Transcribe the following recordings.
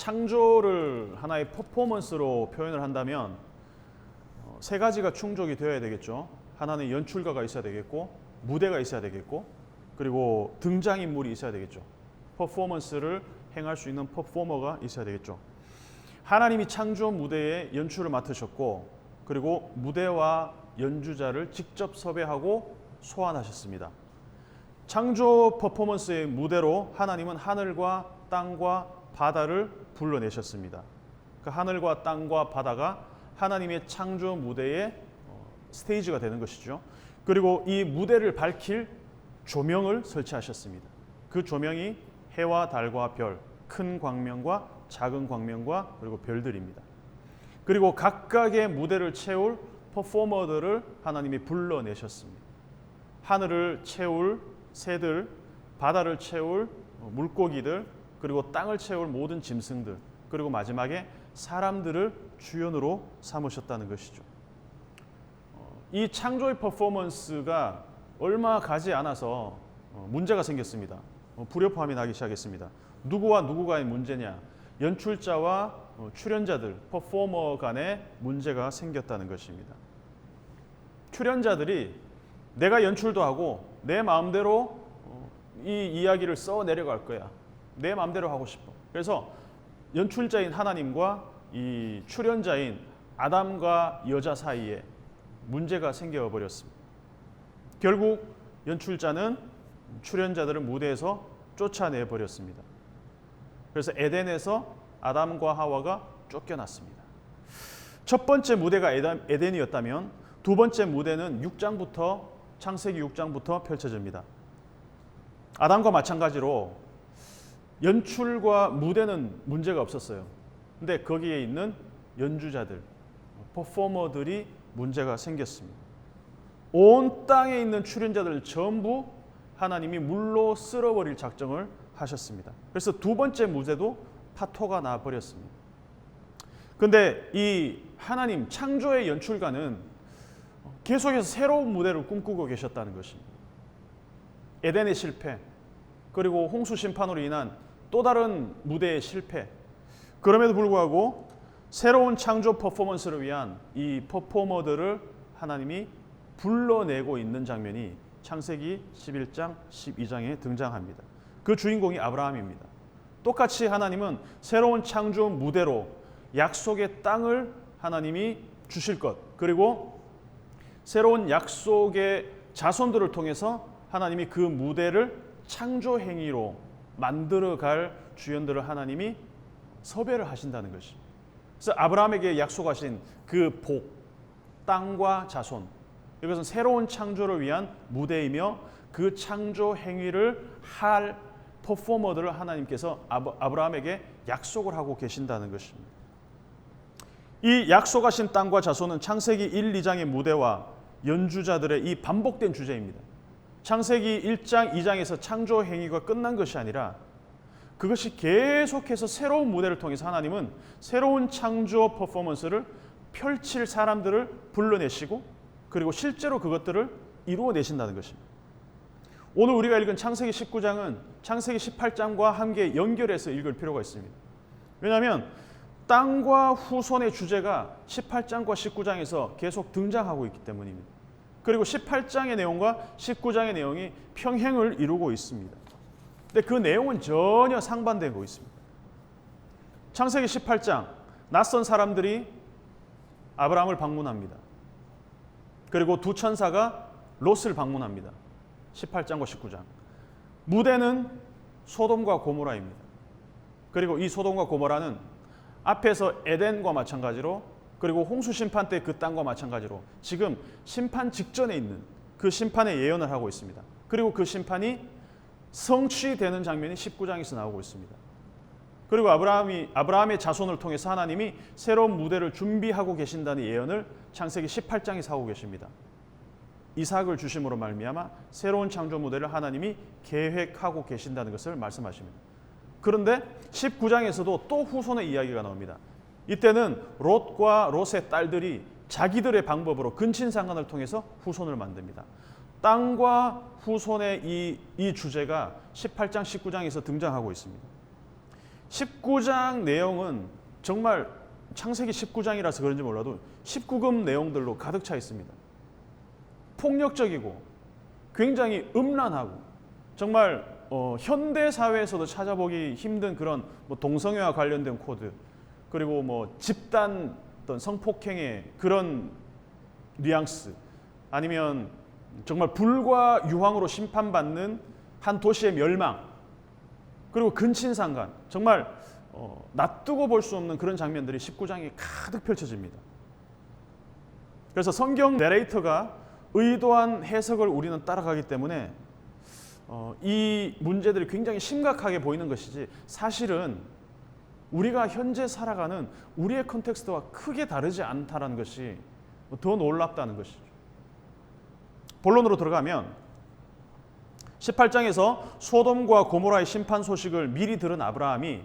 창조를 하나의 퍼포먼스로 표현을 한다면 세 가지가 충족이 되어야 되겠죠. 하나는 연출가가 있어야 되겠고, 무대가 있어야 되겠고, 그리고 등장인물이 있어야 되겠죠. 퍼포먼스를 행할 수 있는 퍼포머가 있어야 되겠죠. 하나님이 창조 무대에 연출을 맡으셨고, 그리고 무대와 연주자를 직접 섭외하고 소환하셨습니다. 창조 퍼포먼스의 무대로 하나님은 하늘과 땅과 바다를 불러내셨습니다. 그 하늘과 땅과 바다가 하나님의 창조 무대의 스테이지가 되는 것이죠. 그리고 이 무대를 밝힐 조명을 설치하셨습니다. 그 조명이 해와 달과 별, 큰 광명과 작은 광명과 그리고 별들입니다. 그리고 각각의 무대를 채울 퍼포머들을 하나님이 불러내셨습니다. 하늘을 채울 새들, 바다를 채울 물고기들, 그리고 땅을 채울 모든 짐승들, 그리고 마지막에 사람들을 주연으로 삼으셨다는 것이죠. 이 창조의 퍼포먼스가 얼마 가지 않아서 문제가 생겼습니다. 불협화음이 나기 시작했습니다. 누구와 누구가의 문제냐? 연출자와 출연자들, 퍼포머 간에 문제가 생겼다는 것입니다. 출연자들이 내가 연출도 하고 내 마음대로 이 이야기를 써 내려갈 거야. 내 마음대로 하고 싶어. 그래서 연출자인 하나님과 이 출연자인 아담과 여자 사이에 문제가 생겨버렸습니다. 결국 연출자는 출연자들을 무대에서 쫓아내버렸습니다. 그래서 에덴에서 아담과 하와가 쫓겨났습니다. 첫 번째 무대가 에덴이었다면 두 번째 무대는 6장부터 창세기 6장부터 펼쳐집니다. 아담과 마찬가지로 연출과 무대는 문제가 없었어요. 근데 거기에 있는 연주자들, 퍼포머들이 문제가 생겼습니다. 온 땅에 있는 출연자들 전부 하나님이 물로 쓸어버릴 작정을 하셨습니다. 그래서 두 번째 무대도 파토가 나버렸습니다. 그런데 이 하나님 창조의 연출가는 계속해서 새로운 무대를 꿈꾸고 계셨다는 것입니다. 에덴의 실패, 그리고 홍수 심판으로 인한 또 다른 무대의 실패, 그럼에도 불구하고 새로운 창조 퍼포먼스를 위한 이 퍼포머들을 하나님이 불러내고 있는 장면이 창세기 11장, 12장에 등장합니다. 그 주인공이 아브라함입니다. 똑같이 하나님은 새로운 창조 무대로 약속의 땅을 하나님이 주실 것, 그리고 새로운 약속의 자손들을 통해서 하나님이 그 무대를 창조 행위로 만들어갈 주연들을 하나님이 섭외를 하신다는 것입니다. 그래서 아브라함에게 약속하신 그 복, 땅과 자손, 이것은 새로운 창조를 위한 무대이며 그 창조 행위를 할 퍼포머들을 하나님께서 아브라함에게 약속을 하고 계신다는 것입니다. 이 약속하신 땅과 자손은 창세기 1, 2장의 무대와 연주자들의 이 반복된 주제입니다. 창세기 1장, 2장에서 창조 행위가 끝난 것이 아니라 그것이 계속해서 새로운 무대를 통해서 하나님은 새로운 창조 퍼포먼스를 펼칠 사람들을 불러내시고 그리고 실제로 그것들을 이루어내신다는 것입니다. 오늘 우리가 읽은 창세기 19장은 창세기 18장과 함께 연결해서 읽을 필요가 있습니다. 왜냐하면 땅과 후손의 주제가 18장과 19장에서 계속 등장하고 있기 때문입니다. 그리고 18장의 내용과 19장의 내용이 평행을 이루고 있습니다. 근데 그 내용은 전혀 상반되고 있습니다. 창세기 18장, 낯선 사람들이 아브라함을 방문합니다. 그리고 두 천사가 롯을 방문합니다. 18장과 19장. 무대는 소돔과 고모라입니다. 그리고 이 소돔과 고모라는 앞에서 에덴과 마찬가지로, 그리고 홍수 심판 때 그 땅과 마찬가지로 지금 심판 직전에 있는 그 심판의 예언을 하고 있습니다. 그리고 그 심판이 성취되는 장면이 19장에서 나오고 있습니다. 그리고 아브라함의 자손을 통해서 하나님이 새로운 무대를 준비하고 계신다는 예언을 창세기 18장에서 하고 계십니다. 이삭을 주심으로 말미암아 새로운 창조 무대를 하나님이 계획하고 계신다는 것을 말씀하십니다. 그런데 19장에서도 또 후손의 이야기가 나옵니다. 이때는 롯과 롯의 딸들이 자기들의 방법으로 근친상간을 통해서 후손을 만듭니다. 땅과 후손의 이 주제가 18장, 19장에서 등장하고 있습니다. 19장 내용은 정말 창세기 19장이라서 그런지 몰라도 19금 내용들로 가득 차 있습니다. 폭력적이고 굉장히 음란하고 정말 현대 사회에서도 찾아보기 힘든 그런 뭐 동성애와 관련된 코드, 그리고 뭐 집단 어떤 성폭행의 그런 뉘앙스, 아니면 정말 불과 유황으로 심판받는 한 도시의 멸망, 그리고 근친상간, 정말 놔두고 볼 수 없는 그런 장면들이 19장에 가득 펼쳐집니다. 그래서 성경 내레이터가 의도한 해석을 우리는 따라가기 때문에 이 문제들이 굉장히 심각하게 보이는 것이지, 사실은 우리가 현재 살아가는 우리의 컨텍스트와 크게 다르지 않다는 것이 더 놀랍다는 것이죠. 본론으로 들어가면 18장에서 소돔과 고모라의 심판 소식을 미리 들은 아브라함이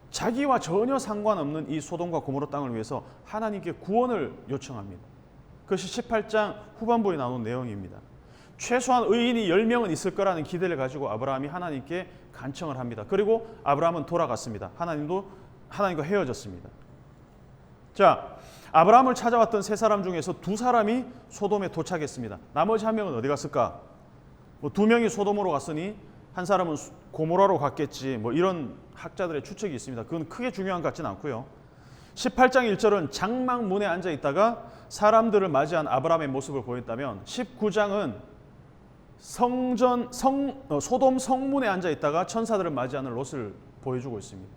자기와 전혀 상관없는 이 소돔과 고모라 땅을 위해서 하나님께 구원을 요청합니다. 그것이 18장 후반부에 나오는 내용입니다. 최소한 의인이 10명은 있을 거라는 기대를 가지고 아브라함이 하나님께 간청을 합니다. 그리고 아브라함은 돌아갔습니다. 하나님과 헤어졌습니다. 자, 아브라함을 찾아왔던 세 사람 중에서 두 사람이 소돔에 도착했습니다. 나머지 한 명은 어디 갔을까? 두 명이 소돔으로 갔으니 한 사람은 고모라로 갔겠지, 이런 학자들의 추측이 있습니다. 그건 크게 중요한 것 같지는 않고요. 18장 1절은 장막문에 앉아 있다가 사람들을 맞이한 아브라함의 모습을 보였다면, 19장은 소돔 성문에 앉아 있다가 천사들을 맞이하는 롯을 보여주고 있습니다.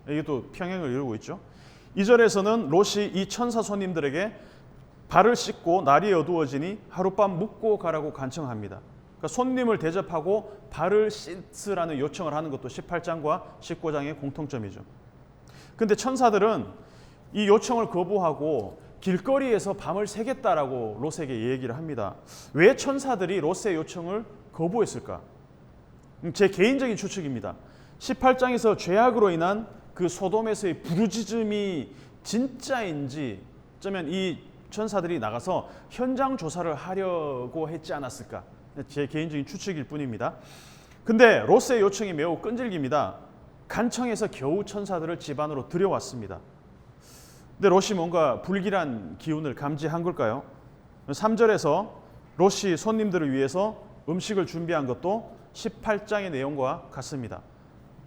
이게 또 평행을 이루고 있죠. 2절에서는 롯이 이 천사 손님들에게 발을 씻고 날이 어두워지니 하룻밤 묵고 가라고 간청합니다. 그러니까 손님을 대접하고 발을 씻으라는 요청을 하는 것도 18장과 19장의 공통점이죠. 근데 천사들은 이 요청을 거부하고 길거리에서 밤을 새겠다라고 롯에게 얘기를 합니다. 왜 천사들이 롯의 요청을 거부했을까? 제 개인적인 추측입니다. 18장에서 죄악으로 인한 그 소돔에서의 부르짖음이 진짜인지, 어쩌면 이 천사들이 나가서 현장 조사를 하려고 했지 않았을까? 제 개인적인 추측일 뿐입니다. 근데 롯의 요청이 매우 끈질깁니다. 간청해서 겨우 천사들을 집 안으로 들여왔습니다. 근데 롯이 뭔가 불길한 기운을 감지한 걸까요? 3절에서 롯이 손님들을 위해서 음식을 준비한 것도 18장의 내용과 같습니다.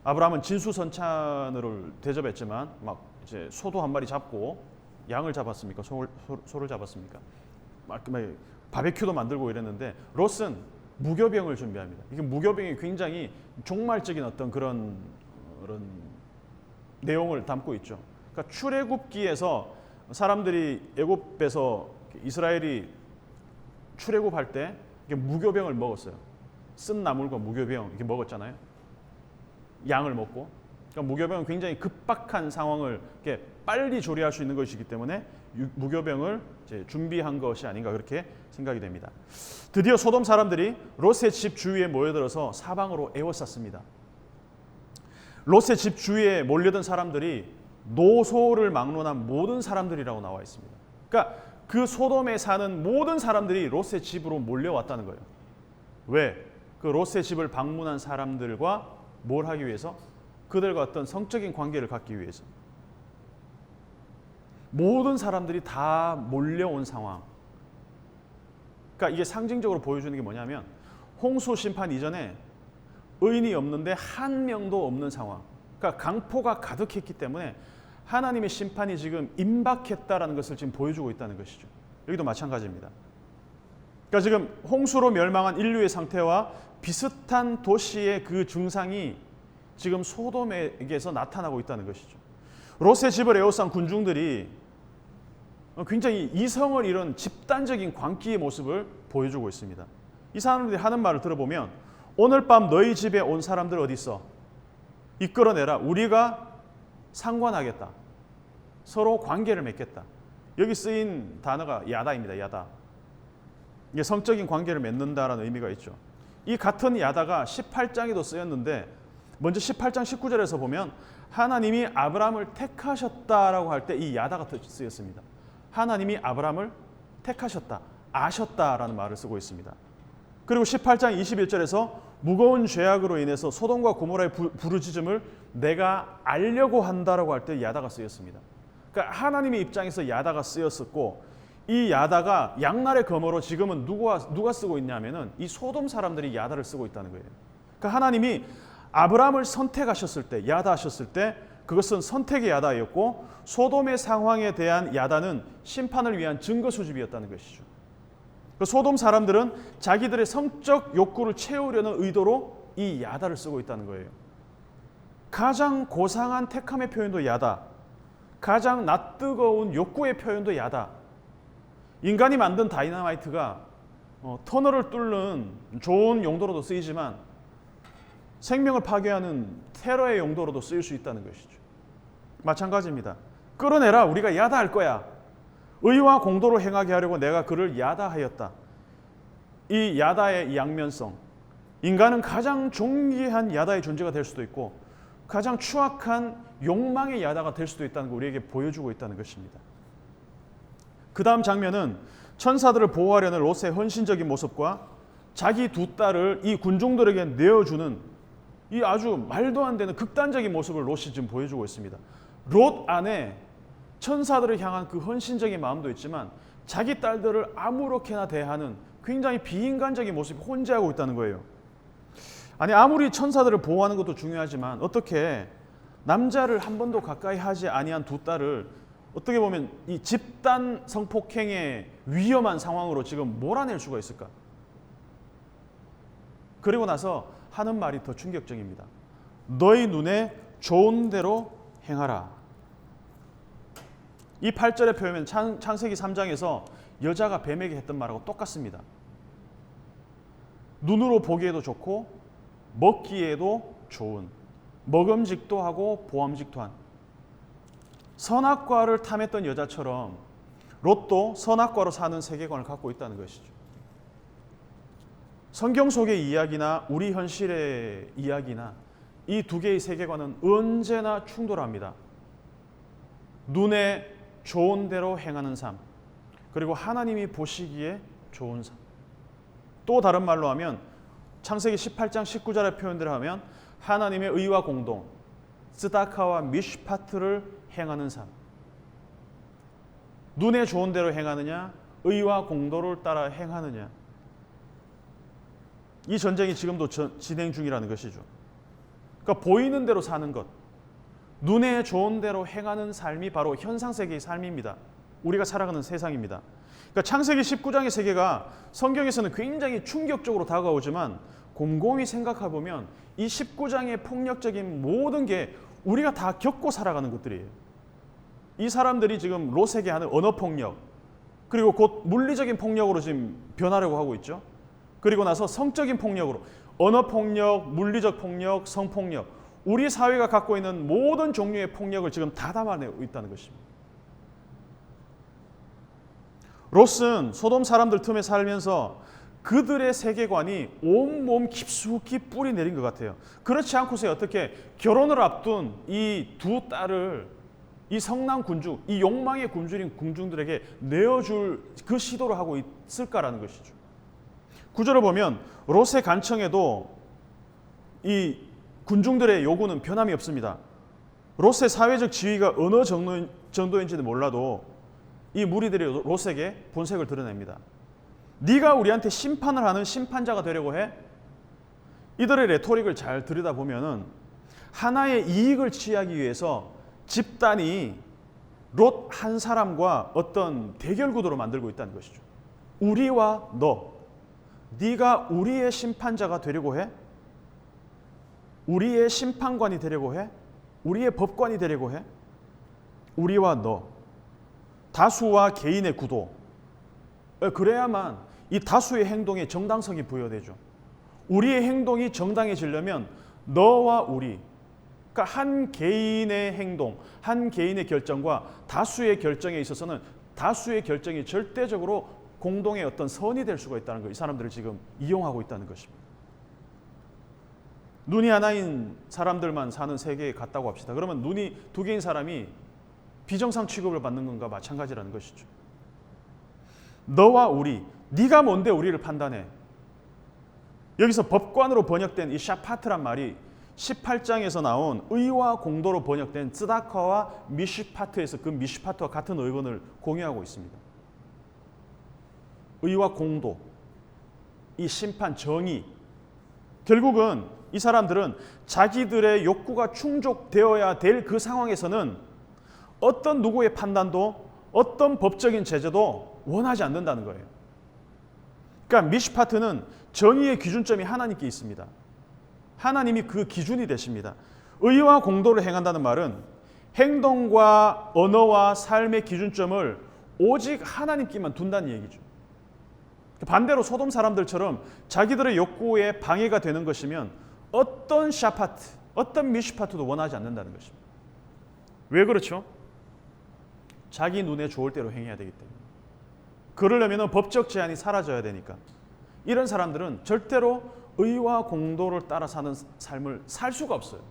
아브라함은 진수선찬을 대접했지만 막 이제 소도 한 마리 잡고 양을 잡았습니까? 소를 잡았습니까? 막 바베큐도 만들고 이랬는데 롯은 무교병을 준비합니다. 이게 무교병이 굉장히 종말적인 어떤 그런 내용을 담고 있죠. 그러니까 출애굽기에서 사람들이 애굽에서 이스라엘이 출애굽할 때 무교병을 먹었어요. 쓴 나물과 무교병 이렇게 먹었잖아요. 양을 먹고. 그러니까 무교병은 굉장히 급박한 상황을 이렇게 빨리 조리할 수 있는 것이기 때문에 무교병을 이제 준비한 것이 아닌가 그렇게 생각이 됩니다. 드디어 소돔 사람들이 롯의 집 주위에 모여들어서 사방으로 에워쌌습니다. 롯의 집 주위에 몰려든 사람들이 노소를 막론한 모든 사람들이라고 나와 있습니다. 그러니까 그 소돔에 사는 모든 사람들이 롯의 집으로 몰려왔다는 거예요. 왜? 그 롯의 집을 방문한 사람들과 뭘 하기 위해서? 그들과 어떤 성적인 관계를 갖기 위해서. 모든 사람들이 다 몰려온 상황. 그러니까 이게 상징적으로 보여주는 게 뭐냐면 홍수 심판 이전에 의인이 없는데 한 명도 없는 상황. 그러니까 강포가 가득했기 때문에 하나님의 심판이 지금 임박했다라는 것을 지금 보여주고 있다는 것이죠. 여기도 마찬가지입니다. 그러니까 지금 홍수로 멸망한 인류의 상태와 비슷한 도시의 그 증상이 지금 소돔에게서 나타나고 있다는 것이죠. 롯의 집을 에워싼 군중들이 굉장히 이성을 잃은 집단적인 광기의 모습을 보여주고 있습니다. 이 사람들이 하는 말을 들어보면 오늘 밤 너희 집에 온 사람들 어디 있어? 이끌어내라. 우리가 상관하겠다. 서로 관계를 맺겠다. 여기 쓰인 단어가 야다입니다. 야다. 이게 성적인 관계를 맺는다라는 의미가 있죠. 이 같은 야다가 18장에도 쓰였는데 먼저 18장 19절에서 보면 하나님이 아브라함을 택하셨다라고 할 때 이 야다가 쓰였습니다. 하나님이 아브라함을 택하셨다, 아셨다라는 말을 쓰고 있습니다. 그리고 18장 21절에서 무거운 죄악으로 인해서 소돔과 고모라의 부르짖음을 내가 알려고 한다라고 할 때 야다가 쓰였습니다. 그러니까 하나님의 입장에서 야다가 쓰였었고, 이 야다가 양날의 검으로 지금은 누가 쓰고 있냐면은 이 소돔 사람들이 야다를 쓰고 있다는 거예요. 그러니까 하나님이 아브라함을 선택하셨을 때, 야다하셨을 때 그것은 선택의 야다였고, 소돔의 상황에 대한 야다는 심판을 위한 증거 수집이었다는 것이죠. 소돔 사람들은 자기들의 성적 욕구를 채우려는 의도로 이 야다를 쓰고 있다는 거예요. 가장 고상한 택함의 표현도 야다, 가장 낯뜨거운 욕구의 표현도 야다. 인간이 만든 다이너마이트가 터널을 뚫는 좋은 용도로도 쓰이지만 생명을 파괴하는 테러의 용도로도 쓰일 수 있다는 것이죠. 마찬가지입니다. 끌어내라, 우리가 야다할 거야. 의와 공도를 행하게 하려고 내가 그를 야다하였다. 이 야다의 이 양면성, 인간은 가장 존귀한 야다의 존재가 될 수도 있고 가장 추악한 욕망의 야다가 될 수도 있다는 걸 우리에게 보여주고 있다는 것입니다. 그 다음 장면은 천사들을 보호하려는 롯의 헌신적인 모습과 자기 두 딸을 이 군중들에게 내어주는 이 아주 말도 안 되는 극단적인 모습을 롯이 지금 보여주고 있습니다. 롯 안에 천사들을 향한 그 헌신적인 마음도 있지만 자기 딸들을 아무렇게나 대하는 굉장히 비인간적인 모습이 혼재하고 있다는 거예요. 아니, 아무리 천사들을 보호하는 것도 중요하지만 어떻게 남자를 한 번도 가까이 하지 아니한 두 딸을 어떻게 보면 이 집단 성폭행의 위험한 상황으로 지금 몰아낼 수가 있을까? 그리고 나서 하는 말이 더 충격적입니다. 너희 눈에 좋은 대로 행하라. 이 8절의 표현은 창세기 3장에서 여자가 뱀에게 했던 말하고 똑같습니다. 눈으로 보기에도 좋고 먹기에도 좋은, 먹음직도 하고 보암직도 한 선악과를 탐했던 여자처럼 롯도 선악과로 사는 세계관을 갖고 있다는 것이죠. 성경 속의 이야기나 우리 현실의 이야기나 이 두 개의 세계관은 언제나 충돌합니다. 눈에 좋은 대로 행하는 삶, 그리고 하나님이 보시기에 좋은 삶. 또 다른 말로 하면 창세기 18장 19절의 표현대로 하면 하나님의 의와 공동, 스다카와 미슈파트를 행하는 삶. 눈에 좋은 대로 행하느냐, 의와 공도를 따라 행하느냐. 이 전쟁이 지금도 진행 중이라는 것이죠. 그러니까 보이는 대로 사는 것, 눈에 좋은 대로 행하는 삶이 바로 현상세계의 삶입니다. 우리가 살아가는 세상입니다. 그러니까 창세기 19장의 세계가 성경에서는 굉장히 충격적으로 다가오지만 곰곰이 생각해 보면 이 19장의 폭력적인 모든 게 우리가 다 겪고 살아가는 것들이에요. 이 사람들이 지금 롯에게 하는 언어폭력, 그리고 곧 물리적인 폭력으로 지금 변하려고 하고 있죠. 그리고 나서 성적인 폭력으로 언어폭력, 물리적 폭력, 성폭력, 우리 사회가 갖고 있는 모든 종류의 폭력을 지금 다 담아내고 있다는 것입니다. 롯은 소돔 사람들 틈에 살면서 그들의 세계관이 온몸 깊숙이 뿌리 내린 것 같아요. 그렇지 않고서 어떻게 결혼을 앞둔 이 두 딸을 이 성난 군중, 이 욕망의 군주인 군중들에게 내어줄 그 시도를 하고 있을까라는 것이죠. 구절을 보면 롯의 간청에도 이 군중들의 요구는 변함이 없습니다. 롯의 사회적 지위가 어느 정도인지는 몰라도 이 무리들이 롯에게 본색을 드러냅니다. 네가 우리한테 심판을 하는 심판자가 되려고 해? 이들의 레토릭을 잘 들여다보면 하나의 이익을 취하기 위해서 집단이 롯 한 사람과 어떤 대결 구도로 만들고 있다는 것이죠. 우리와 너, 네가 우리의 심판자가 되려고 해? 우리의 심판관이 되려고 해? 우리의 법관이 되려고 해? 우리와 너, 다수와 개인의 구도, 그래야만 이 다수의 행동에 정당성이 부여되죠. 우리의 행동이 정당해지려면 너와 우리, 그러니까 한 개인의 행동, 한 개인의 결정과 다수의 결정에 있어서는 다수의 결정이 절대적으로 공동의 어떤 선이 될 수가 있다는 거, 이 사람들을 지금 이용하고 있다는 것입니다. 눈이 하나인 사람들만 사는 세계에 갔다고 합시다. 그러면 눈이 두 개인 사람이 비정상 취급을 받는 것과 마찬가지라는 것이죠. 너와 우리, 네가 뭔데 우리를 판단해? 여기서 법관으로 번역된 이 샤파트란 말이 18장에서 나온 의와 공도로 번역된 츠다카와 미시파트에서 그 미시파트와 같은 어원을 공유하고 있습니다. 의와 공도, 이 심판, 정의. 결국은 이 사람들은 자기들의 욕구가 충족되어야 될 그 상황에서는 어떤 누구의 판단도 어떤 법적인 제재도 원하지 않는다는 거예요. 그러니까 미시파트는 정의의 기준점이 하나님께 있습니다. 하나님이 그 기준이 되십니다. 의와 공도를 행한다는 말은 행동과 언어와 삶의 기준점을 오직 하나님께만 둔다는 얘기죠. 반대로 소돔 사람들처럼 자기들의 욕구에 방해가 되는 것이면 어떤 샤파트, 어떤 미시파트도 원하지 않는다는 것입니다. 왜 그렇죠? 자기 눈에 좋을 대로 행해야 되기 때문에. 그러려면 법적 제한이 사라져야 되니까. 이런 사람들은 절대로 의와 공도를 따라 사는 삶을 살 수가 없어요.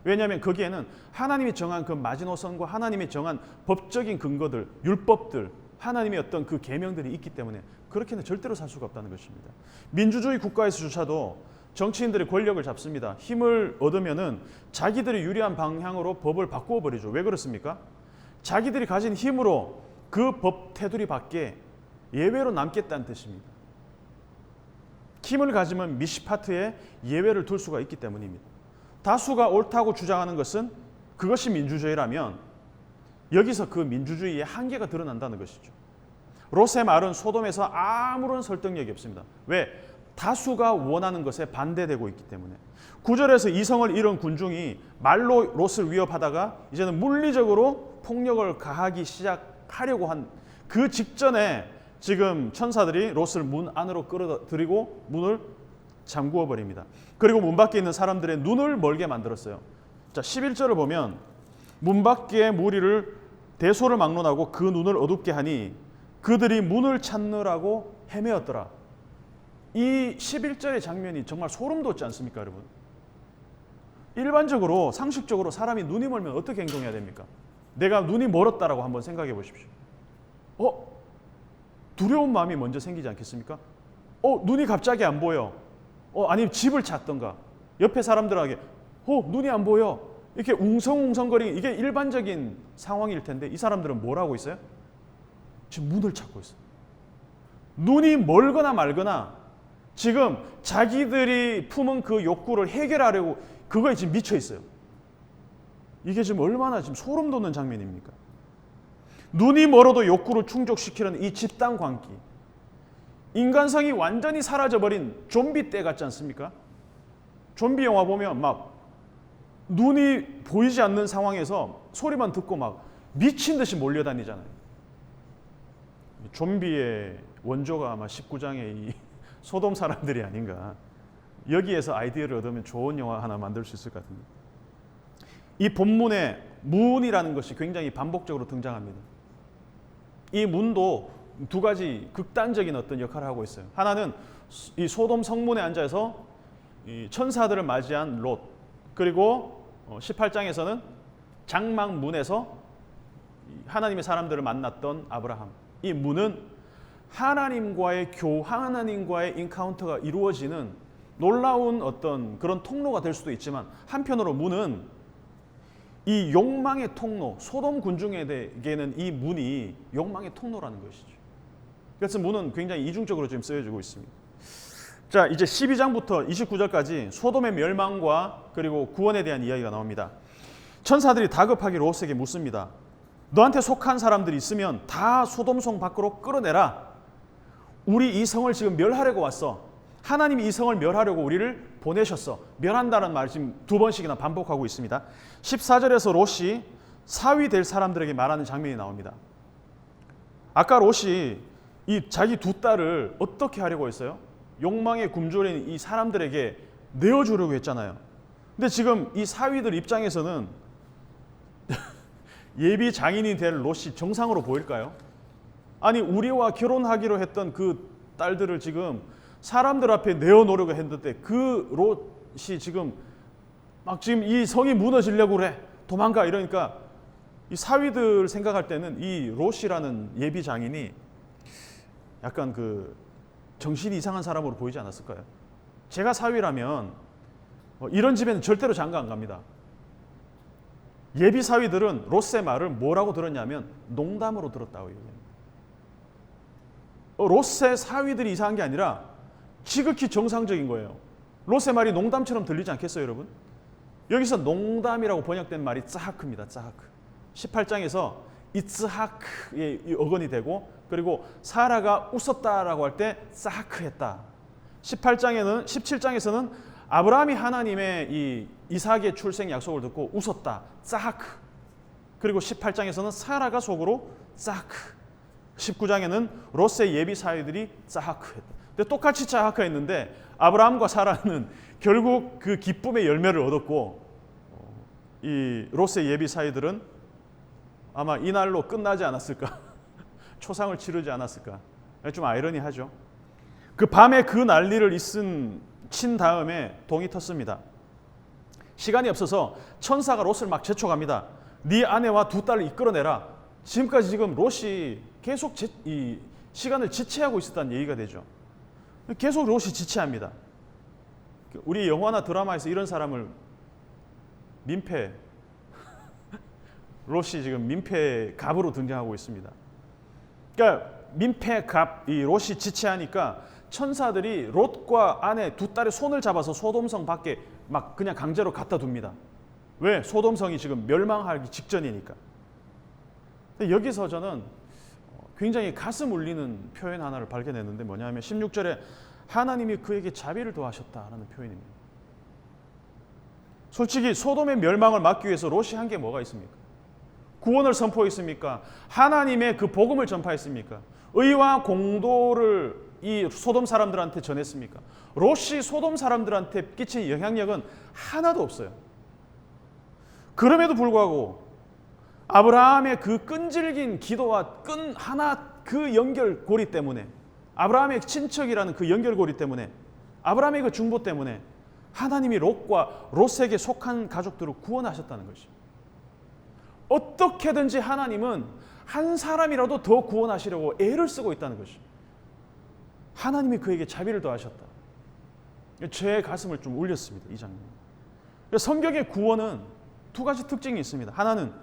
왜냐하면 거기에는 하나님이 정한 그 마지노선과 하나님이 정한 법적인 근거들, 율법들, 하나님의 어떤 그 계명들이 있기 때문에 그렇게는 절대로 살 수가 없다는 것입니다. 민주주의 국가에서조차도 정치인들이 권력을 잡습니다. 힘을 얻으면은 자기들이 유리한 방향으로 법을 바꾸어 버리죠. 왜 그렇습니까? 자기들이 가진 힘으로 그 법 테두리 밖에 예외로 남겠다는 뜻입니다. 힘을 가지면 미시파트에 예외를 둘 수가 있기 때문입니다. 다수가 옳다고 주장하는 것은 그것이 민주주의라면 여기서 그 민주주의의 한계가 드러난다는 것이죠. 롯의 말은 소돔에서 아무런 설득력이 없습니다. 왜? 다수가 원하는 것에 반대되고 있기 때문에. 9절에서 이성을 잃은 군중이 말로 롯을 위협하다가 이제는 물리적으로 폭력을 가하기 시작하려고 한 그 직전에 지금 천사들이 롯을 문 안으로 끌어들이고 문을 잠그어 버립니다. 그리고 문 밖에 있는 사람들의 눈을 멀게 만들었어요. 자, 11절을 보면 문 밖에 무리를 대소를 막론하고 그 눈을 어둡게 하니 그들이 문을 찾느라고 헤매었더라. 이 11절의 장면이 정말 소름 돋지 않습니까, 여러분? 일반적으로 상식적으로 사람이 눈이 멀면 어떻게 행동해야 됩니까? 내가 눈이 멀었다라고 한번 생각해 보십시오. 두려운 마음이 먼저 생기지 않겠습니까? 눈이 갑자기 안 보여. 아니면 집을 찾던가. 옆에 사람들에게 눈이 안 보여. 이렇게 웅성웅성거리는 이게 일반적인 상황일 텐데 이 사람들은 뭘 하고 있어요? 지금 문을 찾고 있어요. 눈이 멀거나 말거나 지금 자기들이 품은 그 욕구를 해결하려고 그거에 지금 미쳐 있어요. 이게 지금 얼마나 지금 소름 돋는 장면입니까? 눈이 멀어도 욕구를 충족시키는 이 집단 광기. 인간성이 완전히 사라져버린 좀비 때 같지 않습니까? 좀비 영화 보면 막 눈이 보이지 않는 상황에서 소리만 듣고 막 미친 듯이 몰려다니잖아요. 좀비의 원조가 아마 19장의 이 소돔 사람들이 아닌가. 여기에서 아이디어를 얻으면 좋은 영화 하나 만들 수 있을 것 같습니다. 이 본문에 문이라는 것이 굉장히 반복적으로 등장합니다. 이 문도 두 가지 극단적인 어떤 역할을 하고 있어요. 하나는 이 소돔 성문에 앉아서 이 천사들을 맞이한 롯, 그리고 18장에서는 장막문에서 하나님의 사람들을 만났던 아브라함. 이 문은 하나님과의 하나님과의 인카운터가 이루어지는 놀라운 어떤 그런 통로가 될 수도 있지만 한편으로 문은 이 욕망의 통로, 소돔 군중에게는 이 문이 욕망의 통로라는 것이죠. 그래서 문은 굉장히 이중적으로 지금 쓰여지고 있습니다. 자, 이제 12장부터 29절까지 소돔의 멸망과 그리고 구원에 대한 이야기가 나옵니다. 천사들이 다급하게 롯에게 묻습니다. 너한테 속한 사람들이 있으면 다 소돔성 밖으로 끌어내라. 우리 이 성을 지금 멸하려고 왔어. 하나님이 이 성을 멸하려고 우리를 보내셨어. 멸한다는 말을 지금 두 번씩이나 반복하고 있습니다. 14절에서 롯이 사위 될 사람들에게 말하는 장면이 나옵니다. 아까 롯이 이 자기 두 딸을 어떻게 하려고 했어요? 욕망에 굶주린 이 사람들에게 내어주려고 했잖아요. 근데 지금 이 사위들 입장에서는 예비 장인이 될 롯이 정상으로 보일까요? 아니, 우리와 결혼하기로 했던 그 딸들을 지금 사람들 앞에 내어놓으려고 했는데 그 롯이 지금 막 지금 이 성이 무너지려고 그래. 도망가. 이러니까 이 사위들 생각할 때는 이 롯이라는 예비 장인이 약간 그 정신이 이상한 사람으로 보이지 않았을까요? 제가 사위라면 이런 집에는 절대로 장가 안 갑니다. 예비 사위들은 롯의 말을 뭐라고 들었냐면 농담으로 들었다고 얘기합니다. 롯의 사위들이 이상한 게 아니라 지극히 정상적인 거예요. 롯의 말이 농담처럼 들리지 않겠어요, 여러분? 여기서 농담이라고 번역된 말이 츠하크입니다. 츠하크. 18장에서 이 츠하크의 어근이 되고, 그리고 사라가 웃었다라고 할 때 츠하크했다. 17장에서는 아브라함이 하나님의 이 이삭의 출생 약속을 듣고 웃었다. 츠하크. 그리고 18장에서는 사라가 속으로 츠하크. 19장에는 롯의 예비 사위들이 츠하크했다. 근데 똑같이 츠하크했는데 아브라함과 사라는 결국 그 기쁨의 열매를 얻었고, 이 롯의 예비 사위들은 아마 이날로 끝나지 않았을까? 초상을 치르지 않았을까? 좀 아이러니하죠. 그 밤에 그 난리를 친 다음에 동이 텄습니다. 시간이 없어서 천사가 롯을 막 재촉합니다. 네 아내와 두 딸을 이끌어내라. 지금까지 지금 롯이 계속 이 시간을 지체하고 있었다는 얘기가 되죠. 계속 롯이 지체합니다. 우리 영화나 드라마에서 이런 사람을 민폐, 롯이 지금 민폐 갑으로 등장하고 있습니다. 그러니까 민폐 갑, 이 롯이 지체하니까 천사들이 롯과 아내 두 딸의 손을 잡아서 소돔성 밖에 막 그냥 강제로 갖다 둡니다. 왜? 소돔성이 지금 멸망하기 직전이니까. 여기서 저는 굉장히 가슴 울리는 표현 하나를 발견했는데 뭐냐면 16절에 하나님이 그에게 자비를 더하셨다라는 표현입니다. 솔직히 소돔의 멸망을 막기 위해서 롯이 한 게 뭐가 있습니까? 구원을 선포했습니까? 하나님의 그 복음을 전파했습니까? 의와 공도를 이 소돔 사람들한테 전했습니까? 롯이 소돔 사람들한테 끼친 영향력은 하나도 없어요. 그럼에도 불구하고 아브라함의 그 끈질긴 기도와 그 연결고리 때문에, 아브라함의 친척이라는 그 연결고리 때문에, 아브라함의 그 중보 때문에 하나님이 롯에게 속한 가족들을 구원하셨다는 것입니다. 어떻게든지 하나님은 한 사람이라도 더 구원하시려고 애를 쓰고 있다는 것입니다. 하나님이 그에게 자비를 더하셨다. 제 가슴을 좀 울렸습니다, 이 장면. 성경의 구원은 두 가지 특징이 있습니다. 하나는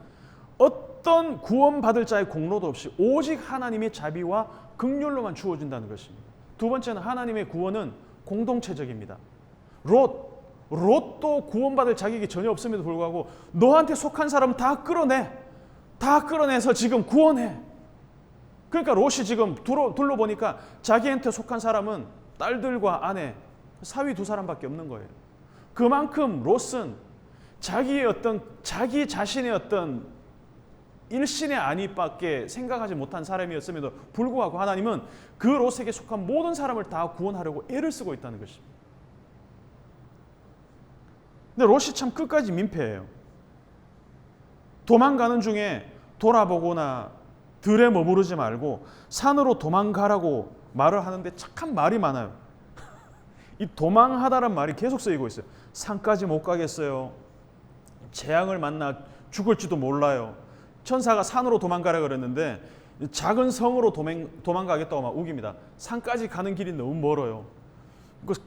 어떤 구원받을 자의 공로도 없이 오직 하나님의 자비와 긍휼로만 주어진다는 것입니다. 두 번째는 하나님의 구원은 공동체적입니다. 롯도 구원받을 자격이 전혀 없음에도 불구하고 너한테 속한 사람 다 끌어내서 지금 구원해. 그러니까 롯이 지금 둘러보니까 자기한테 속한 사람은 딸들과 아내, 사위 두 사람밖에 없는 거예요. 그만큼 롯은 자기 자신의 어떤 일신의 안위밖에 생각하지 못한 사람이었음에도 불구하고 하나님은 그 롯에게 속한 모든 사람을 다 구원하려고 애를 쓰고 있다는 것입니다. 근데 롯이 참 끝까지 민폐예요. 도망가는 중에 돌아보거나 들에 머무르지 말고 산으로 도망가라고 말을 하는데 착한 말이 많아요. 이 도망하다란 말이 계속 쓰이고 있어요. 산까지 못 가겠어요. 재앙을 만나 죽을지도 몰라요. 천사가 산으로 도망가라 그랬는데 작은 성으로 도망가겠다고 막 우깁니다. 산까지 가는 길이 너무 멀어요.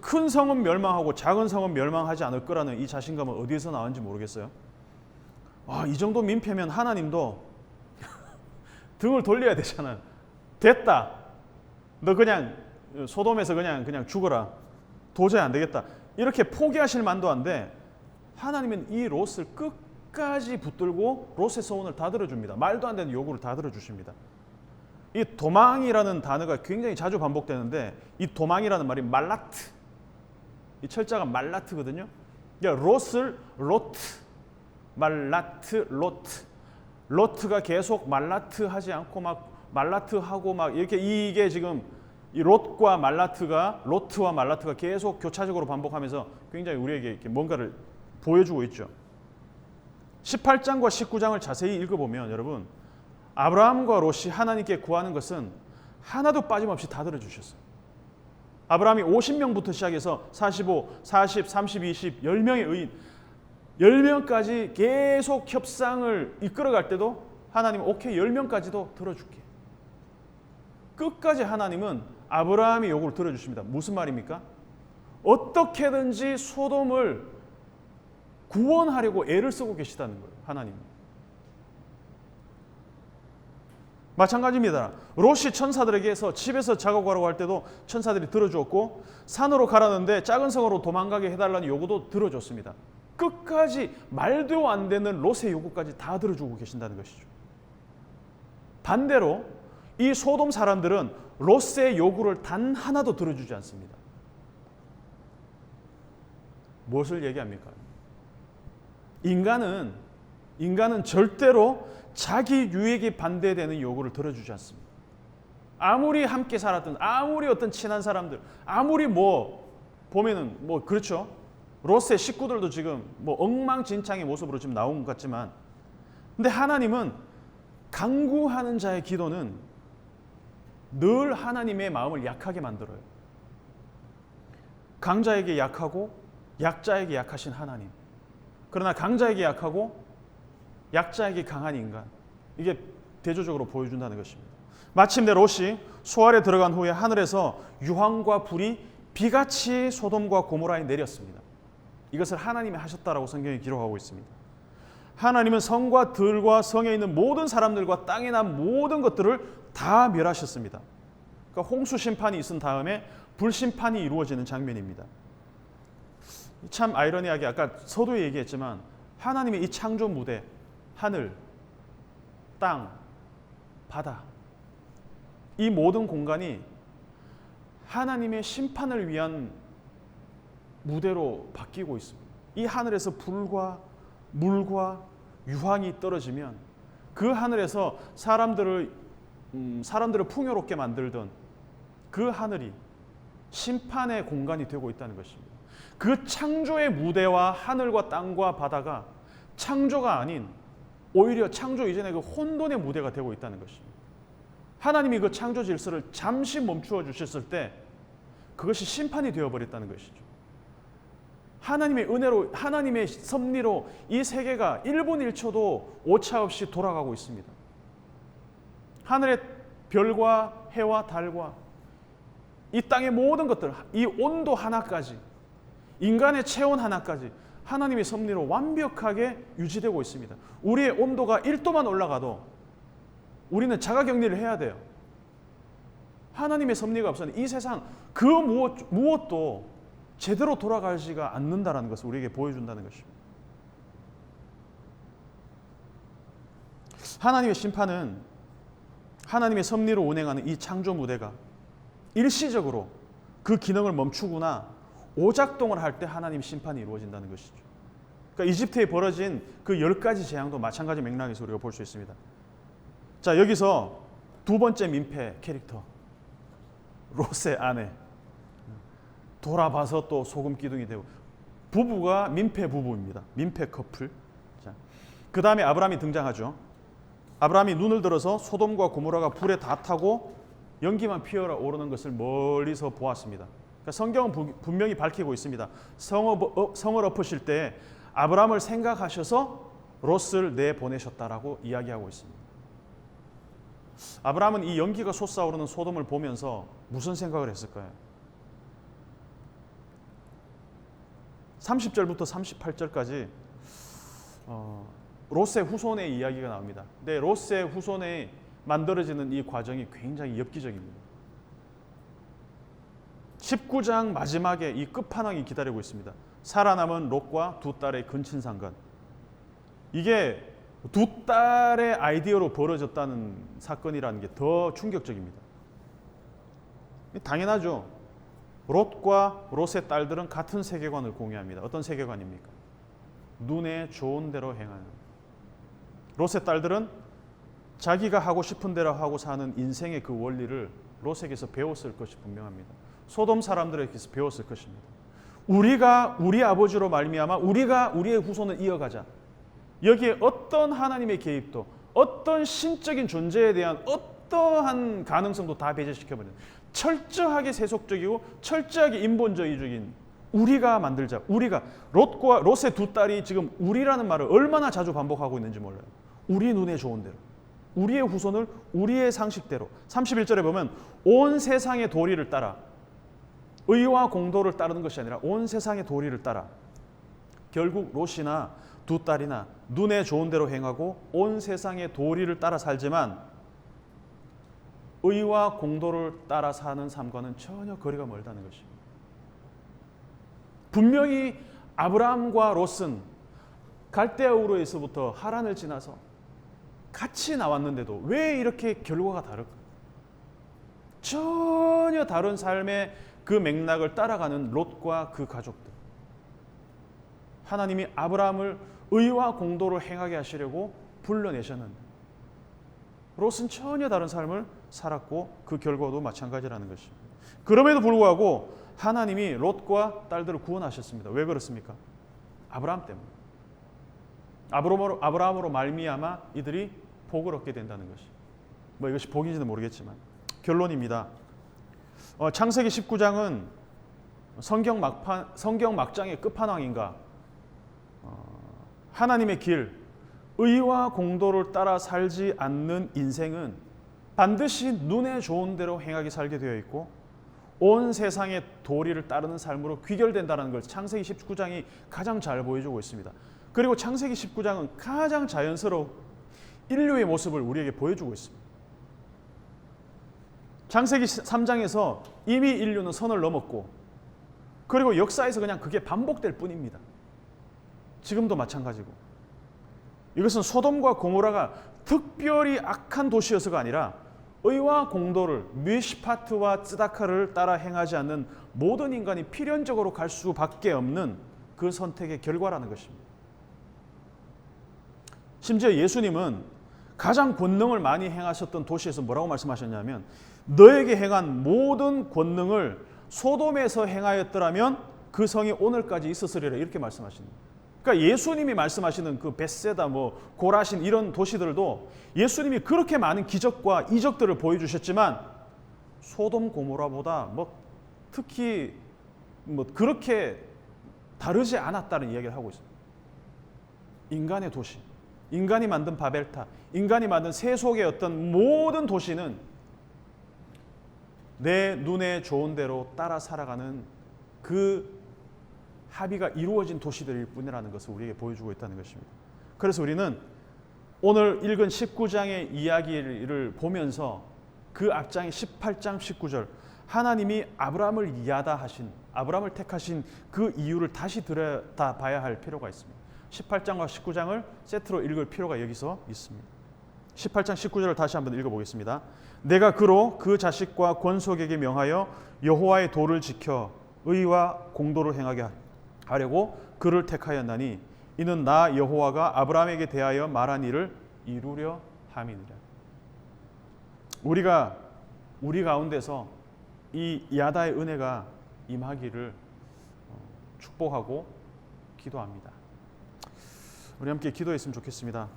큰 성은 멸망하고 작은 성은 멸망하지 않을 거라는 이 자신감은 어디에서 나왔는지 모르겠어요. 이 정도 민폐면 하나님도 등을 돌려야 되잖아요. 됐다. 너 그냥 소돔에서 그냥 죽어라. 도저히 안 되겠다. 이렇게 포기하실 만도 한데 하나님은 이 롯을 끝까지 붙들고 롯의 소원을 다 들어줍니다. 말도 안 되는 요구를 다 들어주십니다. 이 도망이라는 단어가 굉장히 자주 반복되는데 이 도망이라는 말이 말라트, 이 철자가 말라트거든요. 그러니까 롯을 로트, 말라트, 로트가 계속 말라트 하지 않고 막 말라트 하고 막 이렇게 이게 지금 이 롯과 말라트가 계속 교차적으로 반복하면서 굉장히 우리에게 이렇게 뭔가를 보여주고 있죠. 18장과 19장을 자세히 읽어보면 여러분 아브라함과 롯이 하나님께 구하는 것은 하나도 빠짐없이 다 들어주셨어요. 아브라함이 50명부터 시작해서 45, 40, 30, 20, 10명의 의인 10명까지 계속 협상을 이끌어갈 때도 하나님 오케이 10명까지도 들어줄게. 끝까지 하나님은 아브라함의 요구를 들어주십니다. 무슨 말입니까? 어떻게든지 소돔을 구원하려고 애를 쓰고 계시다는 거예요. 하나님. 마찬가지입니다. 롯이 천사들에게서 집에서 작업하라고 할 때도 천사들이 들어주었고, 산으로 가라는데 작은 성으로 도망가게 해달라는 요구도 들어줬습니다. 끝까지 말도 안 되는 롯의 요구까지 다 들어주고 계신다는 것이죠. 반대로 이 소돔 사람들은 롯의 요구를 단 하나도 들어주지 않습니다. 무엇을 얘기합니까? 인간은 절대로 자기 유익에 반대되는 요구를 들어주지 않습니다. 아무리 함께 살았던, 아무리 어떤 친한 사람들, 아무리 보면은 그렇죠. 롯의 식구들도 지금 엉망진창의 모습으로 지금 나온 것 같지만, 근데 하나님은 간구하는 자의 기도는 늘 하나님의 마음을 약하게 만들어요. 강자에게 약하고 약자에게 약하신 하나님. 그러나 강자에게 약하고 약자에게 강한 인간. 이게 대조적으로 보여준다는 것입니다. 마침내 롯이 수알에 들어간 후에 하늘에서 유황과 불이 비같이 소돔과 고모라에 내렸습니다. 이것을 하나님이 하셨다라고 성경이 기록하고 있습니다. 하나님은 성과 들과 성에 있는 모든 사람들과 땅에 난 모든 것들을 다 멸하셨습니다. 그러니까 홍수 심판이 있은 다음에 불심판이 이루어지는 장면입니다. 참 아이러니하게 아까 서두에 얘기했지만 하나님의 이 창조 무대, 하늘, 땅, 바다, 이 모든 공간이 하나님의 심판을 위한 무대로 바뀌고 있습니다. 이 하늘에서 불과 물과 유황이 떨어지면 그 하늘에서 사람들을 풍요롭게 만들던 그 하늘이 심판의 공간이 되고 있다는 것입니다. 그 창조의 무대와 하늘과 땅과 바다가 창조가 아닌 오히려 창조 이전의 그 혼돈의 무대가 되고 있다는 것입니다. 하나님이 그 창조 질서를 잠시 멈추어 주셨을 때 그것이 심판이 되어버렸다는 것이죠. 하나님의 은혜로, 하나님의 섭리로 이 세계가 1분 1초도 오차 없이 돌아가고 있습니다. 하늘의 별과 해와 달과 이 땅의 모든 것들, 이 온도 하나까지, 인간의 체온 하나까지 하나님의 섭리로 완벽하게 유지되고 있습니다. 우리의 온도가 1도만 올라가도 우리는 자가격리를 해야 돼요. 하나님의 섭리가 없으면 이 세상 그 무엇도 제대로 돌아가지가 않는다는 것을 우리에게 보여준다는 것입니다. 하나님의 심판은 하나님의 섭리로 운행하는 이 창조 무대가 일시적으로 그 기능을 멈추거나 오작동을 할 때 하나님 심판이 이루어진다는 것이죠. 그러니까 이집트에 벌어진 그 10가지 재앙도 마찬가지 맥락에서 우리가 볼 수 있습니다. 자, 여기서 두 번째 민폐 캐릭터, 롯의 아내. 돌아봐서 또 소금 기둥이 되고, 부부가 민폐 부부입니다. 민폐 커플. 자, 그 다음에 아브라함이 등장하죠. 아브라함이 눈을 들어서 소돔과 고모라가 불에 다 타고 연기만 피어오르는 것을 멀리서 보았습니다. 그러니까 성경은 분명히 밝히고 있습니다. 성을 엎으실 때 아브라함을 생각하셔서 롯을 내보내셨다라고 이야기하고 있습니다. 아브라함은 이 연기가 솟아오르는 소돔을 보면서 무슨 생각을 했을까요? 30절부터 38절까지 롯의 후손의 이야기가 나옵니다. 근데 롯의 후손에 만들어지는 이 과정이 굉장히 엽기적입니다. 19장 마지막에 이 끝판왕이 기다리고 있습니다. 살아남은 롯과 두 딸의 근친상간. 이게 두 딸의 아이디어로 벌어졌다는 사건이라는 게 더 충격적입니다. 당연하죠. 롯과 롯의 딸들은 같은 세계관을 공유합니다. 어떤 세계관입니까? 눈에 좋은 대로 행하는. 롯의 딸들은 자기가 하고 싶은 대로 하고 사는 인생의 그 원리를 롯에게서 배웠을 것이 분명합니다. 소돔 사람들에게서 배웠을 것입니다. 우리가 우리 아버지로 말미암아 우리가 우리의 후손을 이어가자. 여기에 어떤 하나님의 개입도, 어떤 신적인 존재에 대한 어떠한 가능성도 다 배제시켜버리는, 철저하게 세속적이고 철저하게 인본주의적인 우리가 만들자. 우리가 롯과 롯의 두 딸이 지금 우리라는 말을 얼마나 자주 반복하고 있는지 몰라요. 우리 눈에 좋은 대로, 우리의 후손을 우리의 상식대로. 31절에 보면 온 세상의 도리를 따라 의와 공도를 따르는 것이 아니라 온 세상의 도리를 따라 결국 롯이나 두 딸이나 눈에 좋은 대로 행하고 온 세상의 도리를 따라 살지만 의와 공도를 따라 사는 삶과는 전혀 거리가 멀다는 것입니다. 분명히 아브라함과 롯은 갈대아 우르에서부터 하란을 지나서 같이 나왔는데도 왜 이렇게 결과가 다를까? 전혀 다른 삶의 그 맥락을 따라가는 롯과 그 가족들. 하나님이 아브라함을 의와 공도를 행하게 하시려고 불러내셨는데 롯은 전혀 다른 삶을 살았고 그 결과도 마찬가지라는 것입니다. 그럼에도 불구하고 하나님이 롯과 딸들을 구원하셨습니다. 왜 그렇습니까? 아브라함 때문에. 아브라함으로 말미암아 이들이 복을 얻게 된다는 것이. 뭐 이것이 복인지는 모르겠지만 결론입니다. 창세기 19장은 성경 막장의 끝판왕인가? 하나님의 길, 의와 공도를 따라 살지 않는 인생은 반드시 눈에 좋은 대로 행하게 살게 되어 있고 온 세상의 도리를 따르는 삶으로 귀결된다는 걸 창세기 19장이 가장 잘 보여주고 있습니다. 그리고 창세기 19장은 가장 자연스러운 인류의 모습을 우리에게 보여주고 있습니다. 창세기 3장에서 이미 인류는 선을 넘었고 그리고 역사에서 그냥 그게 반복될 뿐입니다. 지금도 마찬가지고 이것은 소돔과 고모라가 특별히 악한 도시여서가 아니라 의와 공도를 미시파트와 츠다카를 따라 행하지 않는 모든 인간이 필연적으로 갈 수밖에 없는 그 선택의 결과라는 것입니다. 심지어 예수님은 가장 권능을 많이 행하셨던 도시에서 뭐라고 말씀하셨냐면 너에게 행한 모든 권능을 소돔에서 행하였더라면 그 성이 오늘까지 있었으리라 이렇게 말씀하십니다. 그러니까 예수님이 말씀하시는 그 벳세다, 고라신 이런 도시들도 예수님이 그렇게 많은 기적과 이적들을 보여주셨지만 소돔 고모라보다 특히 그렇게 다르지 않았다는 이야기를 하고 있습니다. 인간의 도시, 인간이 만든 바벨탑, 인간이 만든 세속의 어떤 모든 도시는 내 눈에 좋은 대로 따라 살아가는 그 합의가 이루어진 도시들일 뿐이라는 것을 우리에게 보여주고 있다는 것입니다. 그래서 우리는 오늘 읽은 19장의 이야기를 보면서 그 앞장의 18장 19절 하나님이 아브라함을 야다하신, 아브라함을 택하신 그 이유를 다시 들여다봐야 할 필요가 있습니다. 18장과 19장을 세트로 읽을 필요가 여기서 있습니다. 18장 19절을 다시 한번 읽어보겠습니다. 내가 그로 그 자식과 권속에게 명하여 여호와의 도를 지켜 의와 공도를 행하게 하려고 그를 택하였나니 이는 나 여호와가 아브라함에게 대하여 말한 일을 이루려 함이니라. 우리가 우리 가운데서 이 야다의 은혜가 임하기를 축복하고 기도합니다. 우리 함께 기도했으면 좋겠습니다.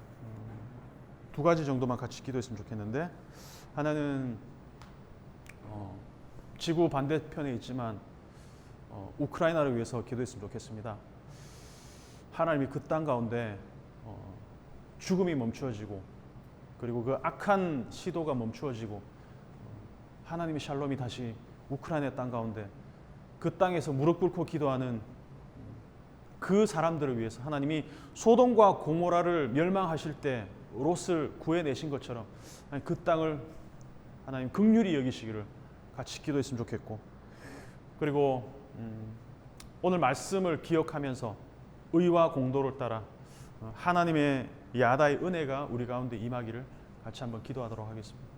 두 가지 정도만 같이 기도했으면 좋겠는데 하나는 지구 반대편에 있지만 우크라이나를 위해서 기도했으면 좋겠습니다. 하나님이 그 땅 가운데 죽음이 멈추어지고 그리고 그 악한 시도가 멈추어지고 하나님의 샬롬이 다시 우크라이나 땅 가운데 그 땅에서 무릎 꿇고 기도하는 그 사람들을 위해서 하나님이 소돔과 고모라를 멸망하실 때 롯을 구해내신 것처럼 그 땅을 하나님 긍휼히 여기시기를 같이 기도했으면 좋겠고 그리고 오늘 말씀을 기억하면서 의와 공도를 따라 하나님의 야다의 은혜가 우리 가운데 임하기를 같이 한번 기도하도록 하겠습니다.